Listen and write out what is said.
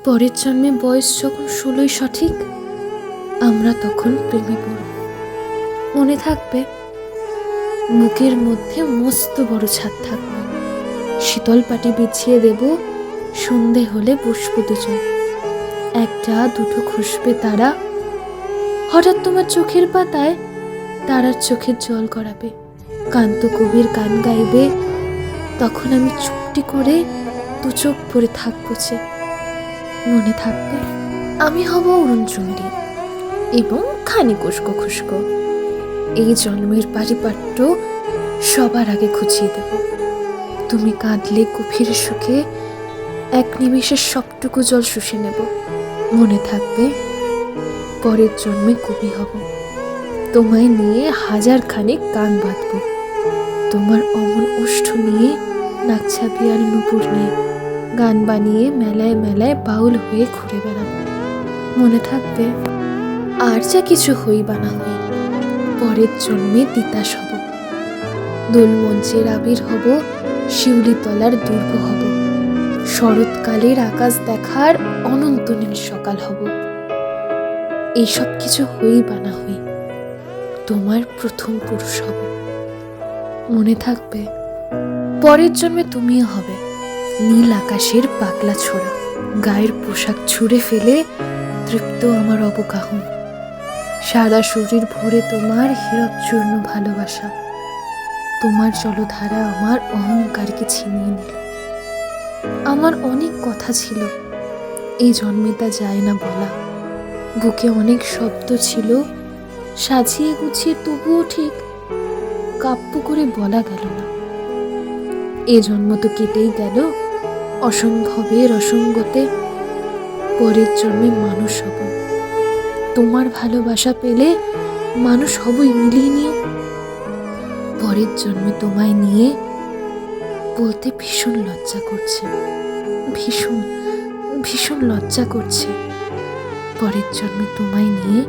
পরের জন্মে বয়স যখন 16 সঠিক, আমরা তখন প্রেমে পড়ব। মনে থাকবে, বুকের মধ্যে মস্ত বড় ছাদ থাকবে, শীতল পাটি বিছিয়ে দেব, সন্ধে হলে বসবো দুজন, একটা দুটো খুশবে তারা। হঠাৎ তোমার চোখের পাতায় তারার চোখের জল গড়াবে, কান্ত কবির গান গাইবে, তখন আমি চুপটি করে দু চোখ ভরে থাকবো যে। মনে থাকবে, আমি হব অরুণচণ্ডী এবং খানিক উস্কো খুস্কো। এই জন্মের পারিপাট্য সবার আগে খুঁজিয়ে দেব। তুমি কাঁদলে গভীর সুখে এক নিমেষে সবটুকু জল শুষে নেব। মনে থাকবে, পরের জন্মে কবি হব, তোমায় নিয়ে হাজার খানেক গান বাঁধব, তোমার অমন ওষ্ঠ নিয়ে নাকছাবি আর নুপুর নিয়ে গান বানিয়ে মেলায় মেলায় বাউল হয়ে ঘুরে বেড়াবো। মনে থাকবে, আর যা কিছু হই বা না হই, পরের জন্মে তিতাস হব, দোলমঞ্চের আবির হব, শিউলি তলার দুর্গ হব, শরৎকালের আকাশ দেখার অনন্ত নীল সকাল হব। এইসব কিছু হই বা না হই, তোমার প্রথম পুরুষ হব। মনে থাকবে, পরের জন্মে তুমিও হবে নীল আকাশের পাগলা ছোড়া, গায়ের পোশাক ছুঁড়ে ফেলে তৃপ্ত আমার অবগাহন, সারা শরীর ভরে তোমার হীরক চূর্ণ ভালোবাসা। তোমার জলধারা আমার অহংকারকে ছিনিয়ে নিল। আমার অনেক কথা ছিল, এই জন্মে তা যায় না বলা, বুকে অনেক শব্দ ছিল, সাজিয়ে গুছিয়ে তবুও ঠিক কাব্য করে বলা গেল না। এ জন্ম তো কেটেই গেল অসম্ভবের অসঙ্গতে, পরের জন্মে মানুষ হব, তোমার ভালোবাসা পেলে মানুষ হবই, মিলিয়ে নিও। পরের জন্মে তোমায় নিয়ে বলতে ভীষণ লজ্জা করছে, ভীষণ ভীষণ লজ্জা করছে। পরের জন্মে তোমায় নিয়ে